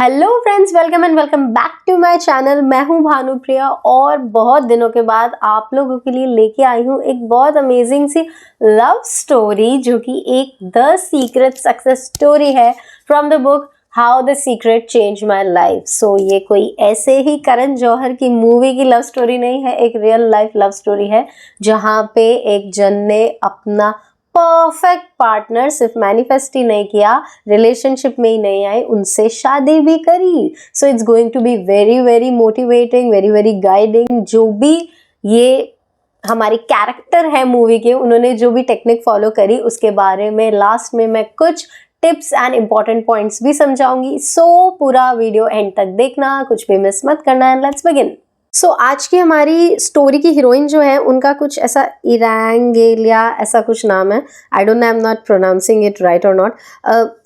Hello friends, welcome and welcome back to my channel. मैं हूं भानुप्रिया और बहुत दिनों के बाद आप लोगों के लिए लेके आई हूं एक बहुत अमेजिंग सी लव स्टोरी जो कि एक द सीक्रेट सक्सेस स्टोरी है from the book how the secret change my life. So ये कोई ऐसे ही करण जौहर की मूवी की लव स्टोरी नहीं है, एक रियल लाइफ लव स्टोरी है जहाँ पे एक जन ने अपना परफेक्ट पार्टनर सिर्फ मैनिफेस्ट ही नहीं किया, रिलेशनशिप में ही नहीं आई, उनसे शादी भी करी। So it's going to be very very motivating, very very guiding. जो भी ये हमारी कैरेक्टर है मूवी के, उन्होंने जो भी टेक्निक फॉलो करी उसके बारे में लास्ट में मैं कुछ टिप्स एंड इंपॉर्टेंट पॉइंट्स भी समझाऊंगी। सो पूरा वीडियो एंड तक देखना, कुछ भी मिस मत करना। And let's begin. आज की हमारी स्टोरी की हीरोइन जो है उनका कुछ ऐसा इरांगेलिया ऐसा कुछ नाम है। I don't know, I am not pronouncing it right और नॉट।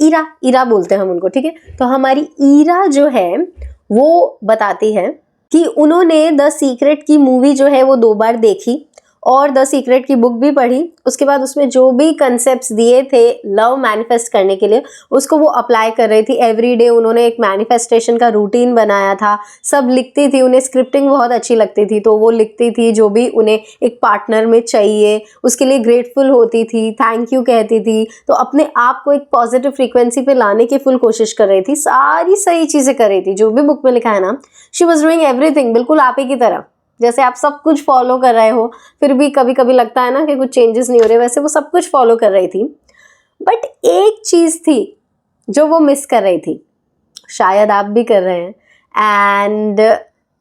ईरा बोलते हैं हम उनको, ठीक है। तो हमारी ईरा जो है वो बताती है कि उन्होंने द सीक्रेट की मूवी जो है वो 2 बार देखी और द सीक्रेट की बुक भी पढ़ी। उसके बाद उसमें जो भी कंसेप्ट्स दिए थे लव मैनिफेस्ट करने के लिए उसको वो अप्लाई कर रही थी। एवरीडे उन्होंने एक मैनिफेस्टेशन का रूटीन बनाया था, सब लिखती थी। उन्हें स्क्रिप्टिंग बहुत अच्छी लगती थी तो वो लिखती थी जो भी उन्हें एक पार्टनर में चाहिए, उसके लिए ग्रेटफुल होती थी, थैंक यू कहती थी। तो अपने आप को एक पॉजिटिव फ्रीक्वेंसी पे लाने की फुल कोशिश कर रही थी, सारी सही चीज़ें कर रही थी। जो भी बुक में लिखा है ना, शी वॉज डूइंग एवरीथिंग बिल्कुल आप ही की तरह। जैसे आप सब कुछ फॉलो कर रहे हो फिर भी कभी कभी लगता है ना कि कुछ चेंजेस नहीं हो रहे, वैसे वो सब कुछ फॉलो कर रही थी। बट एक चीज़ थी जो वो मिस कर रही थी, शायद आप भी कर रहे हैं। एंड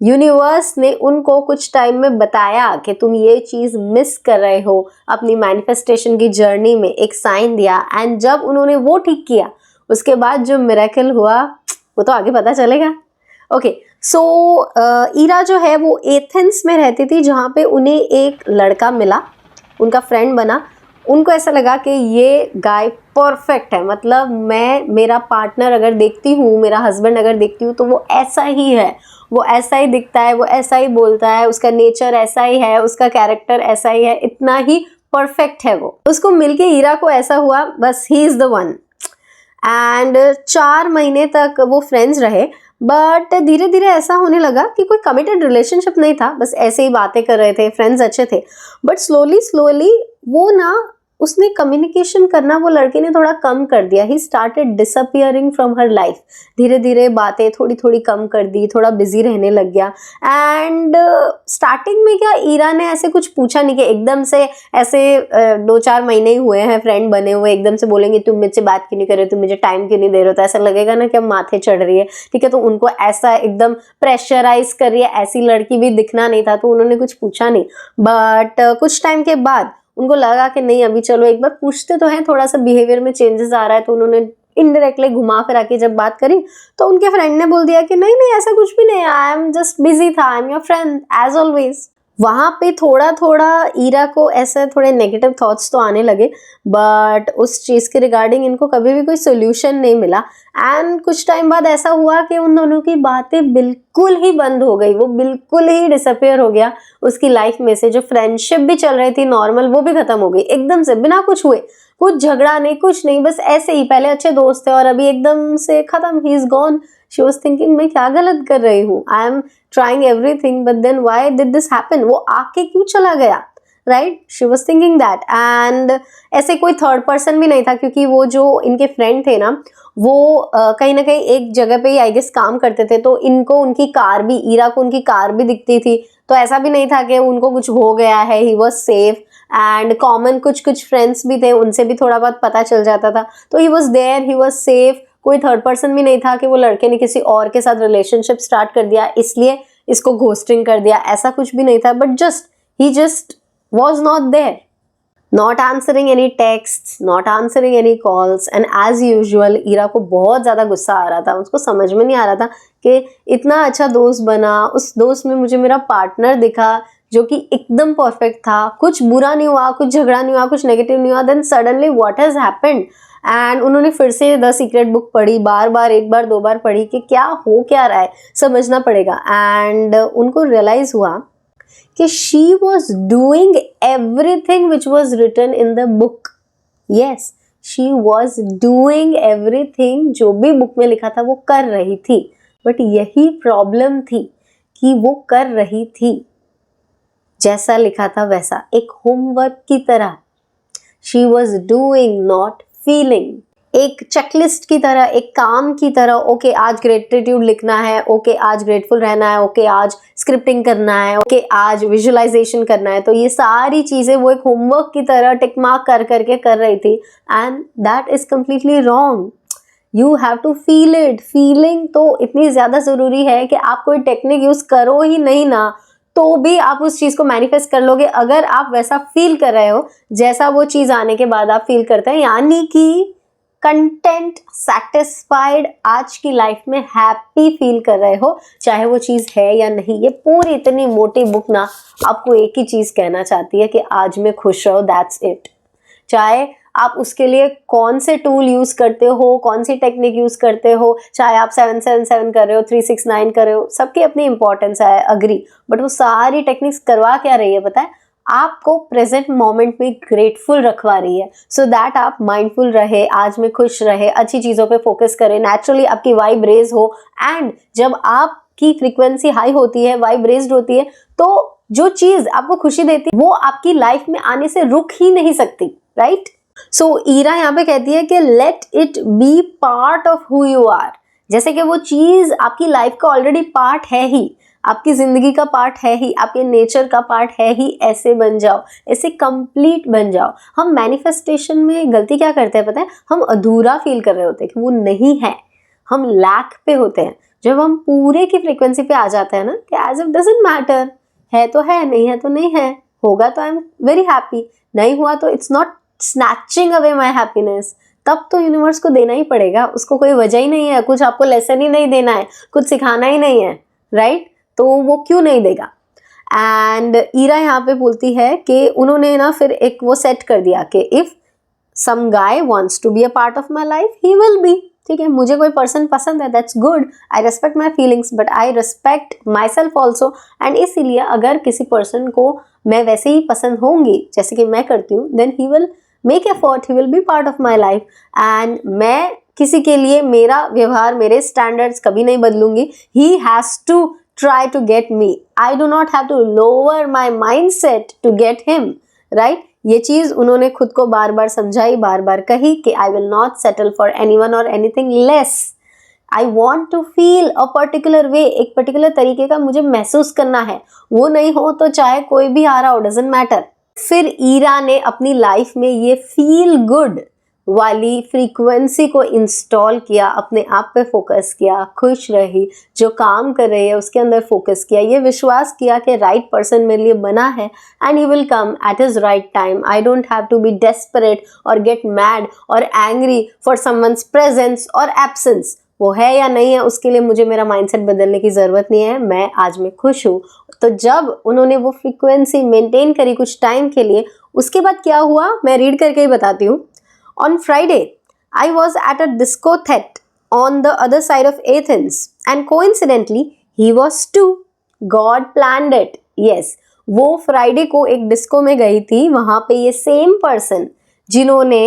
यूनिवर्स ने उनको कुछ टाइम में बताया कि तुम ये चीज़ मिस कर रहे हो अपनी मैनिफेस्टेशन की जर्नी में, एक साइन दिया। एंड जब उन्होंने वो ठीक किया उसके बाद जो मिरेकल हुआ वो तो आगे पता चलेगा। ओके, सो ईरा जो है वो एथेंस में रहती थी जहाँ पे उन्हें एक लड़का मिला, उनका फ्रेंड बना। उनको ऐसा लगा कि ये गाय परफेक्ट है, मतलब मैं मेरा पार्टनर अगर देखती हूँ, मेरा हस्बैंड अगर देखती हूँ तो वो ऐसा ही है, वो ऐसा ही दिखता है, वो ऐसा ही बोलता है, उसका नेचर ऐसा ही है, उसका कैरेक्टर ऐसा ही है, इतना ही परफेक्ट है वो। उसको मिलके ईरा को ऐसा हुआ बस he is the one. And 4 महीने तक वो फ्रेंड्स रहे। बट धीरे धीरे ऐसा होने लगा कि कोई कमिटेड रिलेशनशिप नहीं था, बस ऐसे ही बातें कर रहे थे, फ्रेंड्स अच्छे थे। बट स्लोली स्लोली वो ना, उसने कम्युनिकेशन करना वो लड़के ने थोड़ा कम कर दिया। He started disappearing from her life. धीरे धीरे बातें थोड़ी थोड़ी कम कर दी, थोड़ा बिजी रहने लग गया। एंड स्टार्टिंग में क्या, ईरा ने ऐसे कुछ पूछा नहीं कि एकदम से ऐसे 2-4 महीने ही हुए हैं फ्रेंड बने हुए, एकदम से बोलेंगे तुम मुझसे बात क्यों नहीं कर रहे हो, तुम मुझे टाइम क्यों नहीं दे रहे हो, तो ऐसा लगेगा ना कि अब माथे चढ़ रही है, ठीक है। तो उनको ऐसा एकदम प्रेशराइज कर रही है ऐसी लड़की भी दिखना नहीं था, तो उन्होंने कुछ पूछा नहीं। बट कुछ टाइम के बाद उनको लगा कि नहीं, अभी चलो एक बार पूछते तो हैं, थोड़ा सा बिहेवियर में चेंजेस आ रहा है। तो उन्होंने इनडायरेक्टली घुमा फिरा के जब बात करी तो उनके फ्रेंड ने बोल दिया कि नहीं नहीं ऐसा कुछ भी नहीं, आई एम जस्ट बिजी था, I am your friend as always. वहाँ पे थोड़ा थोड़ा ईरा को ऐसे थोड़े नेगेटिव थॉट्स तो आने लगे, बट उस चीज़ के रिगार्डिंग इनको कभी भी कोई सोल्यूशन नहीं मिला। एंड कुछ टाइम बाद ऐसा हुआ कि उन दोनों की बातें बिल्कुल ही बंद हो गई, वो बिल्कुल ही डिसअपियर हो गया उसकी लाइफ में से। जो फ्रेंडशिप भी चल रही थी नॉर्मल, वो भी खत्म हो गई एकदम से, बिना कुछ हुए, कुछ झगड़ा नहीं, कुछ नहीं, बस ऐसे ही। पहले अच्छे दोस्त थे और अभी एकदम से खत्म, he is gone. She was thinking मैं क्या गलत कर रही हूँ, I am trying everything but then why did this happen, वो आके क्यों चला गया, right. She was thinking that. And ऐसे कोई थर्ड पर्सन भी नहीं था क्योंकि वो जो इनके फ्रेंड थे ना वो कहीं ना कहीं एक जगह पे ही आई गेस काम करते थे, तो इनको उनकी कार भी, ईरा को उनकी कार भी दिखती थी। तो ऐसा भी नहीं था कि उनको कुछ हो गया है, ही वॉज सेफ। एंड कॉमन कुछ कुछ फ्रेंड्स भी थे, उनसे भी थोड़ा बहुत पता चल जाता था, तो he was there, he was safe. कोई थर्ड पर्सन भी नहीं था कि वो लड़के ने किसी और के साथ रिलेशनशिप स्टार्ट कर दिया इसलिए इसको घोस्टिंग कर दिया, ऐसा कुछ भी नहीं था। But he just was not there, not answering any text, not answering any calls. And as usual Ira को बहुत ज़्यादा गुस्सा आ रहा था, उसको समझ में नहीं आ रहा था कि इतना अच्छा दोस्त बना, उस दोस्त में मुझे मेरा पार्टनर दिखा जो कि एकदम परफेक्ट था, कुछ बुरा नहीं हुआ, कुछ झगड़ा नहीं हुआ, कुछ नेगेटिव नहीं हुआ। Then suddenly what has happened. And उन्होंने फिर से द सीक्रेट बुक पढ़ी, बार बार, 1 बार 2 बार पढ़ी कि क्या हो क्या रहा है, समझना पड़ेगा। एंड उनको रियलाइज हुआ कि she was doing everything which was written in the book. Yes, she was doing everything, जो भी बुक में लिखा था वो कर रही थी, बट यही प्रॉब्लम थी कि वो कर रही थी जैसा लिखा था वैसा, एक होमवर्क की तरह। She was doing not feeling, एक चेकलिस्ट की तरह, एक काम की तरह। ओके आज ग्रेटिट्यूड लिखना है, ओके आज ग्रेटफुल रहना है, ओके आज स्क्रिप्टिंग करना है, ओके आज विजुअलाइजेशन करना है। तो ये सारी चीजें वो एक होमवर्क की तरह टिक मार्क कर करके कर रही थी, and that is completely wrong. You have to feel it. Feeling तो इतनी ज्यादा जरूरी है कि आप कोई टेक्निक यूज करो ही नहीं ना, तो भी आप उस चीज को मैनिफेस्ट कर लोगे, अगर आप वैसा फील कर रहे हो जैसा वो चीज आने के बाद आप फील करते हैं। यानी कि कंटेंट, सेटिस्फाइड, आज की लाइफ में हैप्पी फील कर रहे हो, चाहे वो चीज है या नहीं। ये पूरी इतनी मोटी बुक ना आपको एक ही चीज कहना चाहती है कि आज में खुश रहो, दैट्स इट। चाहे आप उसके लिए कौन से टूल यूज करते हो, कौन सी टेक्निक यूज करते हो, चाहे आप 777 कर रहे हो, 369 कर रहे हो, सबकी अपनी इंपॉर्टेंस है, अग्री। बट वो सारी टेक्निक्स करवा क्या रही है पता है? आपको प्रेजेंट मोमेंट में ग्रेटफुल रखवा रही है, सो दैट आप माइंडफुल रहे, आज में खुश रहे, अच्छी चीजों पे फोकस करें, नेचुरली आपकी वाइब रेज हो। एंड जब आपकी फ्रीक्वेंसी हाई होती है, वाइब रेज्ड होती है, तो जो चीज आपको खुशी देती है वो आपकी लाइफ में आने से रुक ही नहीं सकती, राइट? सो ईरा यहाँ पे कहती है कि let it be part of who you are. जैसे कि वो चीज आपकी लाइफ का ऑलरेडी पार्ट है ही, आपकी जिंदगी का पार्ट है ही, आपके नेचर का पार्ट है ही, ऐसे बन जाओ, ऐसे कंप्लीट बन जाओ। हम मैनिफेस्टेशन में गलती क्या करते हैं पता है? हम अधूरा फील कर रहे होते हैं कि वो नहीं है, हम लैक पे होते हैं। जब हम पूरे की फ्रीक्वेंसी पे आ जाते हैं ना कि एज इट डजंट मैटर, है तो है, नहीं है तो नहीं है, होगा तो आई एम वेरी हैप्पी, नहीं हुआ तो it's not snatching away my happiness, तब तो यूनिवर्स को देना ही पड़ेगा। उसको कोई वजह ही नहीं है, कुछ आपको लेसन ही नहीं देना है, कुछ सिखाना ही नहीं है, राइट? तो वो क्यों नहीं देगा? एंड ईरा यहाँ पे बोलती है कि उन्होंने ना फिर एक वो सेट कर दिया कि if some guy wants to be a part of my life he will be. ठीक है, मुझे कोई पर्सन पसंद है, that's good, I respect my feelings, but I respect myself also. And इसीलिए अगर किसी पर्सन को मैं वैसे ही पसंद होंगी जैसे कि मैं करती हूँ, then he will make effort, he will be part of my life. And मैं किसी के लिए मेरा व्यवहार, मेरे स्टैंडर्ड्स कभी नहीं बदलूंगी। He has to try to get me. I do not have to lower my mindset to get him, right? ये चीज उन्होंने खुद को बार बार समझाई, बार बार कही कि I will not settle for anyone or anything less. I want to feel a particular way, एक particular तरीके का मुझे महसूस करना है, वो नहीं हो तो चाहे कोई भी आ रहा हो, doesn't matter। फिर ईरा ने अपनी लाइफ में ये फील गुड वाली फ्रीक्वेंसी को इंस्टॉल किया, अपने आप पे फोकस किया, खुश रही, जो काम कर रही है उसके अंदर फोकस किया, ये विश्वास किया कि राइट पर्सन मेरे लिए बना है and he will come at his right time. I don't have to be desperate or get mad or angry for someone's presence or absence. वो है या नहीं है उसके लिए मुझे मेरा माइंडसेट बदलने की ज़रूरत नहीं है, मैं आज में खुश हूँ। तो जब उन्होंने वो फ्रीक्वेंसी मेंटेन करी कुछ टाइम के लिए, उसके बाद क्या हुआ मैं रीड करके ही बताती हूँ। On Friday, I was at a discotheque on the other side of Athens, and coincidentally, he was too. God planned it. Yes, वो फ्राइडे को एक डिस्को में गई थी, वहाँ पे ये सेम पर्सन जिन्होंने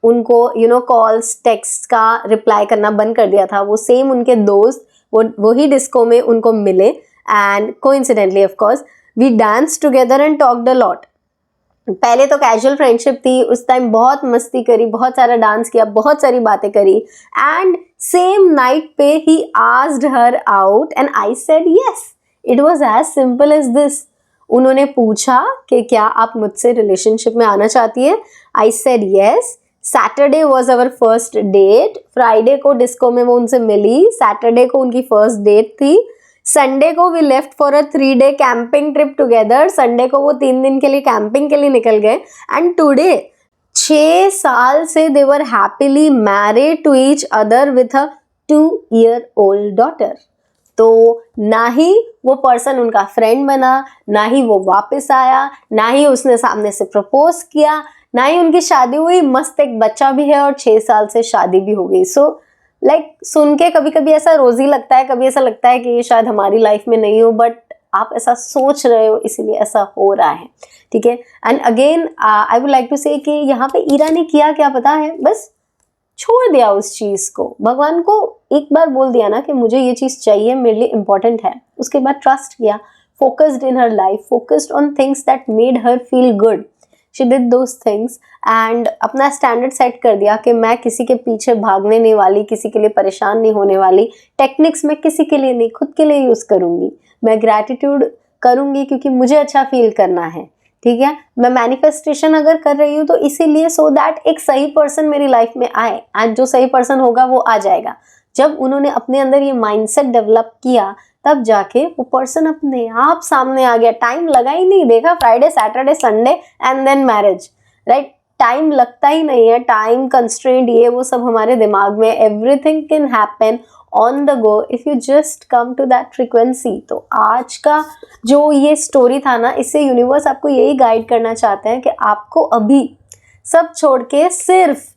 उनको कॉल्स टेक्स्ट का रिप्लाई करना बंद कर दिया था, वो सेम उनके दोस्त वही डिस्को में उनको मिले। And coincidentally of course we dance together and talked a lot. पहले तो कैजुअल फ्रेंडशिप थी, उस टाइम बहुत मस्ती करी, बहुत सारा डांस किया, बहुत सारी बातें करी। एंड सेम नाइट पे he asked her out and I said yes. It was as simple as this. उन्होंने पूछा कि क्या आप मुझसे रिलेशनशिप में आना चाहती है? I said yes. Saturday was our first date. Friday को डिस्को में वो उनसे मिली, सैटरडे को उनकी फर्स्ट डेट थी। संडे को we left for a 3-day camping trip together. Sunday को वो 3 दिन के लिए कैंपिंग के लिए निकल गए। एंड टुडे 6 साल से they were happily married to each other with a 2-year-old daughter. तो ना ही वो पर्सन उनका फ्रेंड बना, ना ही वो वापस आया, ना ही उसने सामने से प्रपोज किया, ना ही उनकी शादी हुई। मस्त एक बच्चा भी है और 6 साल से शादी भी हो गई। सो लाइक सुन के कभी कभी ऐसा रोजी लगता है, कभी ऐसा लगता है कि ये शायद हमारी लाइफ में नहीं हो, बट आप ऐसा सोच रहे हो इसीलिए ऐसा हो रहा है, ठीक है। And again I would like to say कि यहाँ पे ईरा ने किया क्या पता है, बस छोड़ दिया उस चीज़ को। भगवान को एक बार बोल दिया ना कि मुझे ये चीज़ चाहिए, मेरे लिए इम्पोर्टेंट है, उसके बाद ट्रस्ट किया, focused in her life, focused on things that made her feel good, she did those things and अपना स्टैंडर्ड सेट कर दिया कि मैं किसी के पीछे भागने नहीं वाली, किसी के लिए परेशान नहीं होने वाली, टेक्निक्स मैं किसी के लिए नहीं, खुद के लिए यूज़ करूँगी, मैं ग्रैटिट्यूड करूँगी क्योंकि मुझे अच्छा फील करना है, ठीक है। मैं मैनिफेस्टेशन अगर कर रही हूँ तो इसीलिए सो दैट एक सही पर्सन मेरी लाइफ में आए, एंड जो सही पर्सन होगा वो आ जाएगा। जब उन्होंने अपने अंदर ये माइंडसेट डेवलप किया तब जाके वो पर्सन अपने आप सामने आ गया। टाइम लगा ही नहीं, देखा Friday Saturday Sunday and then marriage, right. Time लगता ही नहीं है, टाइम कंस्ट्रेंट ये वो सब हमारे दिमाग में, everything can happen on the go if you just come to that frequency. तो आज का जो ये स्टोरी था ना, इससे यूनिवर्स आपको यही गाइड करना चाहते हैं कि आपको अभी सब छोड़ के सिर्फ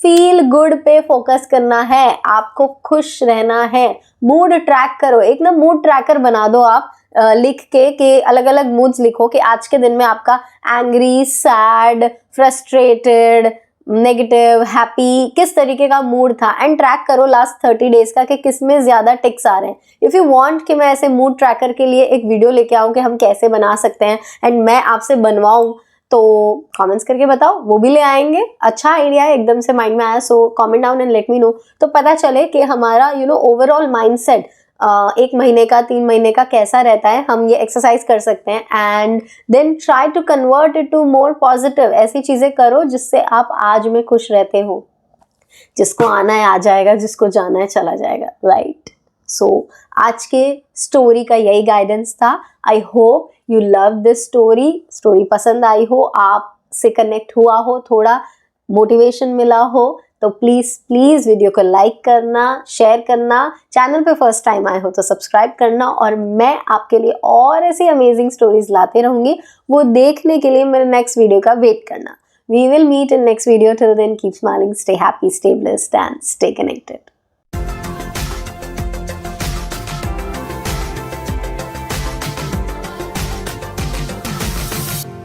फील गुड पे फोकस करना है, आपको खुश रहना है। मूड ट्रैक करो, एक ना मूड ट्रैकर बना दो आप, लिख के कि अलग अलग मूड्स लिखो कि आज के दिन में आपका angry, sad, frustrated, negative, happy किस तरीके का मूड था, एंड ट्रैक करो लास्ट 30 डेज का कि किस में ज़्यादा टिक्स आ रहे हैं। इफ़ यू वांट कि मैं ऐसे मूड ट्रैकर के लिए एक वीडियो लेके आऊँ कि हम कैसे बना सकते हैं एंड मैं आपसे बनवाऊँ, तो कमेंट्स करके बताओ, वो भी ले आएंगे। अच्छा आइडिया है, एकदम से माइंड में आया, so comment down and let me know, तो पता चले कि हमारा ओवरऑल माइंडसेट 1 महीने का, 3 महीने का कैसा रहता है। हम ये एक्सरसाइज कर सकते हैं and then try to convert it to more positive. ऐसी चीज़ें करो जिससे आप आज में खुश रहते हो। जिसको आना है आ जाएगा, जिसको जाना है चला जाएगा, राइट। सो आज के स्टोरी का यही गाइडेंस था। I hope you love this story पसंद आई हो, आपसे कनेक्ट हुआ हो, थोड़ा मोटिवेशन मिला हो, तो प्लीज़ वीडियो को लाइक करना, शेयर करना, चैनल पे फर्स्ट टाइम आए हो तो सब्सक्राइब करना, और मैं आपके लिए और ऐसी अमेजिंग स्टोरीज लाते रहूँगी। वो देखने के लिए मेरे नेक्स्ट वीडियो का वेट करना। We will meet in next video. Till then, keep smiling, stay happy, stay blessed, and stay connected.